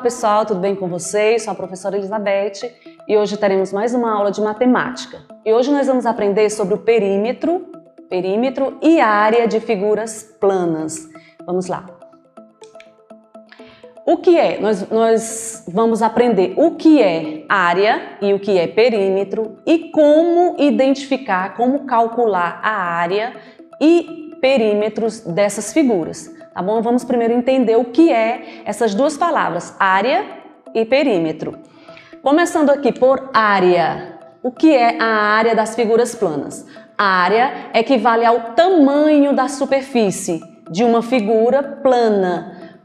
pessoal, tudo bem com vocês? Sou a professora Elizabeth e hoje teremos mais uma aula de matemática. E hoje nós vamos aprender sobre o perímetro e área de figuras planas. Vamos lá. O que é? Nós vamos aprender o que é área e o que é perímetro e como identificar, como calcular a área e perímetros dessas figuras. Tá bom? Vamos primeiro entender o que é essas duas palavras, área e perímetro. Começando aqui por área. O que é a área das figuras planas? A área equivale ao tamanho da superfície de uma figura plana.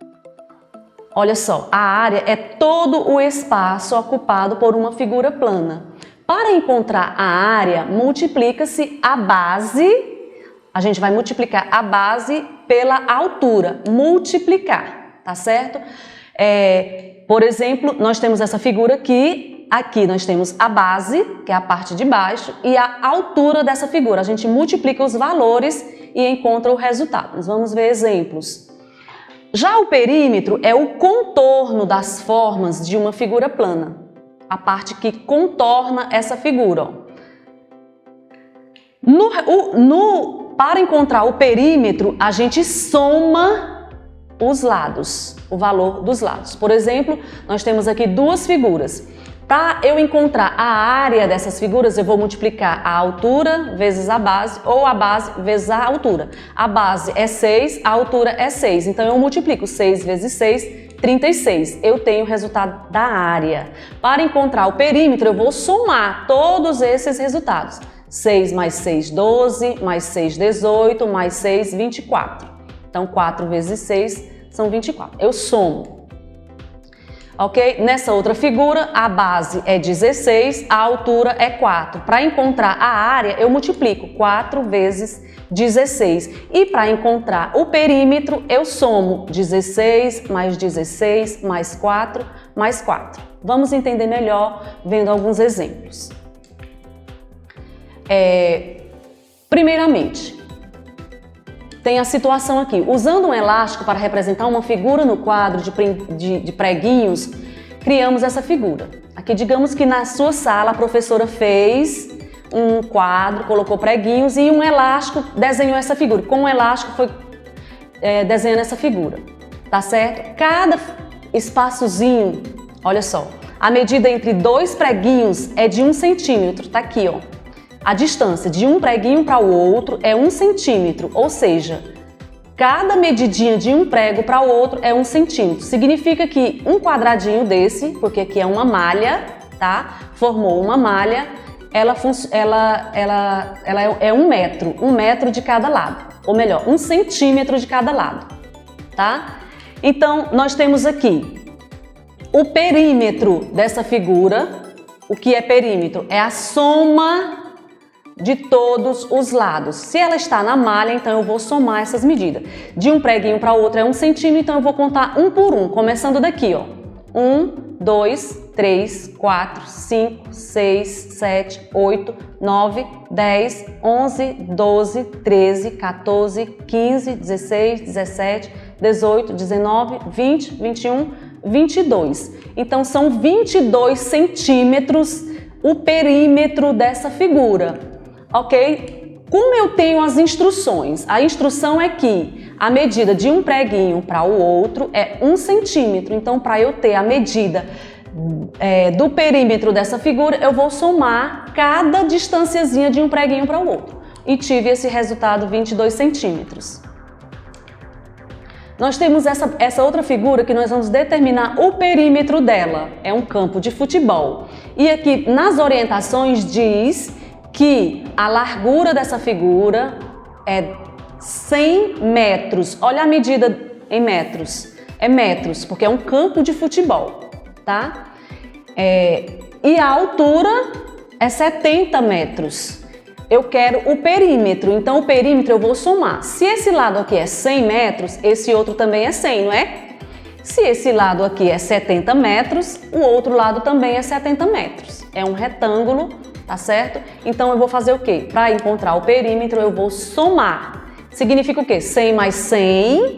Olha só, a área é todo o espaço ocupado por uma figura plana. Para encontrar a área, multiplica-se a base. A gente vai multiplicar a base pela altura, multiplicar, tá certo? Por exemplo, nós temos essa figura aqui nós temos a base, que é a parte de baixo, e a altura dessa figura. A gente multiplica os valores e encontra o resultado. Nós vamos ver exemplos. Já o perímetro é o contorno das formas de uma figura plana, a parte que contorna essa figura, ó. Para encontrar o perímetro, a gente soma os lados, o valor dos lados. Por exemplo, nós temos aqui duas figuras. Para eu encontrar a área dessas figuras, eu vou multiplicar a altura vezes a base ou a base vezes a altura. A base é 6, a altura é 6. Então, eu multiplico 6 vezes 6, 36. Eu tenho o resultado da área. Para encontrar o perímetro, eu vou somar todos esses resultados. 6 mais 6, 12, mais 6, 18, mais 6, 24. Então, 4 vezes 6 são 24. Eu somo. Ok? Nessa outra figura, a base é 16, a altura é 4. Para encontrar a área, eu multiplico 4 vezes 16. E para encontrar o perímetro, eu somo 16 mais 16 mais 4 mais 4. Vamos entender melhor vendo alguns exemplos. Primeiramente, tem a situação aqui. Usando um elástico para representar uma figura no quadro de preguinhos, criamos essa figura. Aqui, digamos que na sua sala a professora fez um quadro, colocou preguinhos e um elástico desenhou essa figura. Com um elástico foi desenhando essa figura, tá certo? Cada espaçozinho, olha só, a medida entre dois preguinhos é de 1 centímetro, tá aqui, ó. A distância de um preguinho para o outro é 1 centímetro, ou seja, cada medidinha de um prego para o outro é 1 centímetro. Significa que um quadradinho desse, porque aqui é uma malha, tá? Formou uma malha, ela é 1 metro de cada lado, ou melhor, 1 centímetro de cada lado, tá? Então, nós temos aqui o perímetro dessa figura. O que é perímetro? É a soma de todos os lados. Se ela está na malha, então eu vou somar essas medidas. De um preguinho para o outro é 1 centímetro, então eu vou contar um por um, começando daqui, ó. 1, 2, 3, 4, 5, 6, 7, 8, 9, 10, 11, 12, 13, 14, 15, 16, 17, 18, 19, 20, 21, 22. Então, são 22 centímetros o perímetro dessa figura. Ok? Como eu tenho as instruções? A instrução é que a medida de um preguinho para o outro é 1 centímetro. Então, para eu ter a medida do perímetro dessa figura, eu vou somar cada distanciazinha de um preguinho para o outro. E tive esse resultado 22 centímetros. Nós temos essa outra figura que nós vamos determinar o perímetro dela. É um campo de futebol. E aqui nas orientações diz que a largura dessa figura é 100 metros. Olha a medida em metros. É metros, porque é um campo de futebol, tá? E a altura é 70 metros. Eu quero o perímetro, então o perímetro eu vou somar. Se esse lado aqui é 100 metros, esse outro também é 100, não é? Se esse lado aqui é 70 metros, o outro lado também é 70 metros. É um retângulo, tá certo? Então eu vou fazer o quê? Para encontrar o perímetro, eu vou somar. Significa o quê? 100 mais 100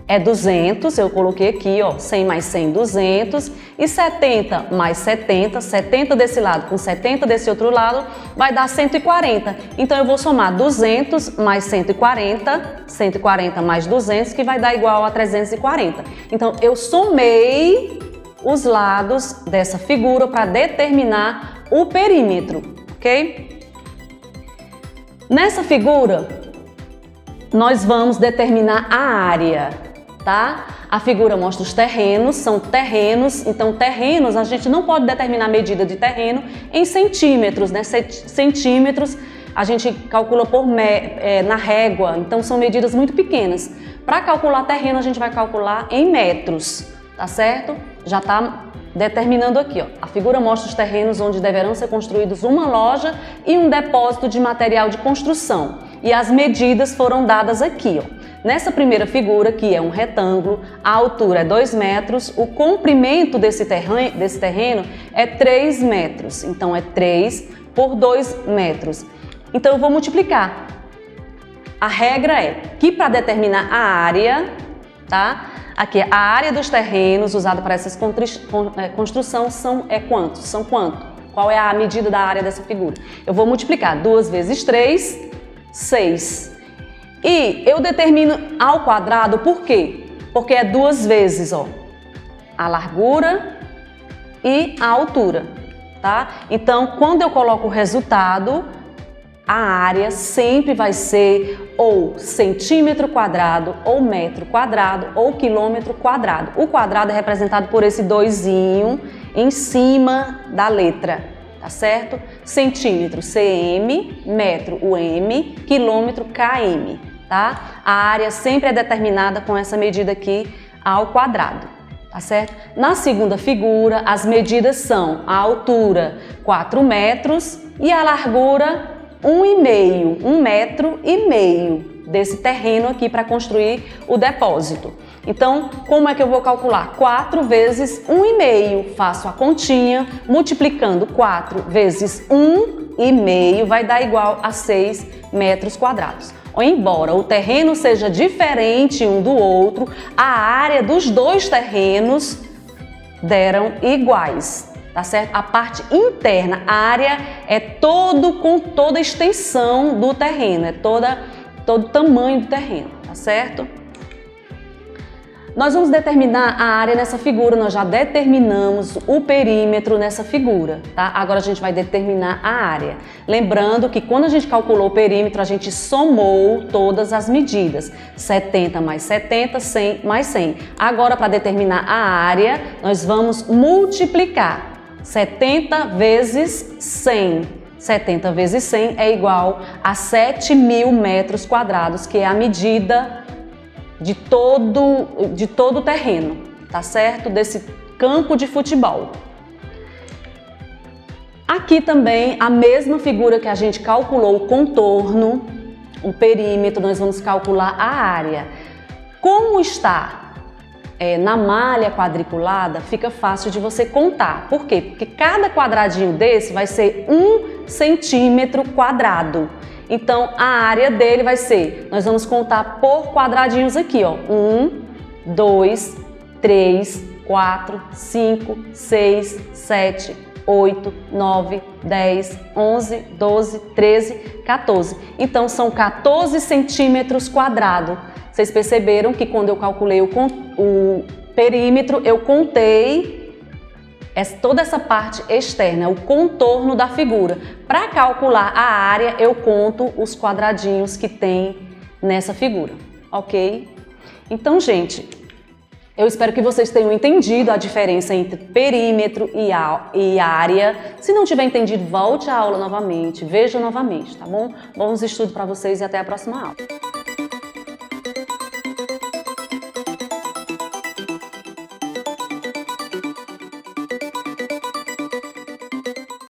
é 200, eu coloquei aqui, ó, 100 mais 100, 200, e 70 mais 70, 70 desse lado com 70 desse outro lado, vai dar 140. Então, eu vou somar 200 mais 140, 140 mais 200, que vai dar igual a 340. Então, eu somei os lados dessa figura para determinar o perímetro, ok? Nessa figura, nós vamos determinar a área, tá? A figura mostra os terrenos, são terrenos, então terrenos a gente não pode determinar a medida de terreno em centímetros, né? Centímetros a gente calcula na régua, então são medidas muito pequenas. Para calcular terreno a gente vai calcular em metros, tá certo? Já tá determinando aqui, ó. A figura mostra os terrenos onde deverão ser construídos uma loja e um depósito de material de construção. E as medidas foram dadas aqui, ó. Nessa primeira figura, que é um retângulo, a altura é 2 metros, o comprimento desse terreno é 3 metros. Então, é 3 por 2 metros. Então, eu vou multiplicar. A regra é que para determinar a área, tá? Aqui, a área dos terrenos usada para essa construção é quanto? São quanto? Qual é a medida da área dessa figura? Eu vou multiplicar 2 vezes 3, 6. E eu determino ao quadrado, por quê? Porque é 2 vezes, ó, a largura e a altura, tá? Então, quando eu coloco o resultado, a área sempre vai ser ou centímetro quadrado, ou metro quadrado, ou quilômetro quadrado. O quadrado é representado por esse doisinho em cima da letra, tá certo? Centímetro, cm, metro, o m, quilômetro, km, tá? A área sempre é determinada com essa medida aqui ao quadrado, tá certo? Na segunda figura, as medidas são a altura 4 metros e a largura 1,5 metro e meio desse terreno aqui para construir o depósito. Então, como é que eu vou calcular? 4 vezes 1,5, faço a continha, multiplicando 4 vezes 1,5 vai dar igual a 6 metros quadrados. Embora o terreno seja diferente um do outro, a área dos dois terrenos deram iguais, tá certo? A parte interna, a área é com toda a extensão do terreno, é todo o tamanho do terreno, tá certo? Nós vamos determinar a área nessa figura, nós já determinamos o perímetro nessa figura, tá? Agora a gente vai determinar a área. Lembrando que quando a gente calculou o perímetro, a gente somou todas as medidas. 70 mais 70, 100 mais 100. Agora, para determinar a área, nós vamos multiplicar 70 vezes 100. 70 vezes 100 é igual a 7.000 metros quadrados, que é a medida de todo o terreno, tá certo? Desse campo de futebol. Aqui também a mesma figura que a gente calculou o contorno, o perímetro, nós vamos calcular a área. Como está na malha quadriculada, fica fácil de você contar. Por quê? Porque cada quadradinho desse vai ser 1 centímetro quadrado. Então, a área dele vai ser, nós vamos contar por quadradinhos aqui, ó. 1, 2, 3, 4, 5, 6, 7, 8, 9, 10, 11, 12, 13, 14. Então, são 14 centímetros quadrados. Vocês perceberam que quando eu calculei o perímetro, eu contei toda essa parte externa, o contorno da figura. Para calcular a área, eu conto os quadradinhos que tem nessa figura, ok? Então, gente, eu espero que vocês tenham entendido a diferença entre perímetro e área. Se não tiver entendido, volte à aula novamente, veja novamente, tá bom? Bons estudos para vocês e até a próxima aula.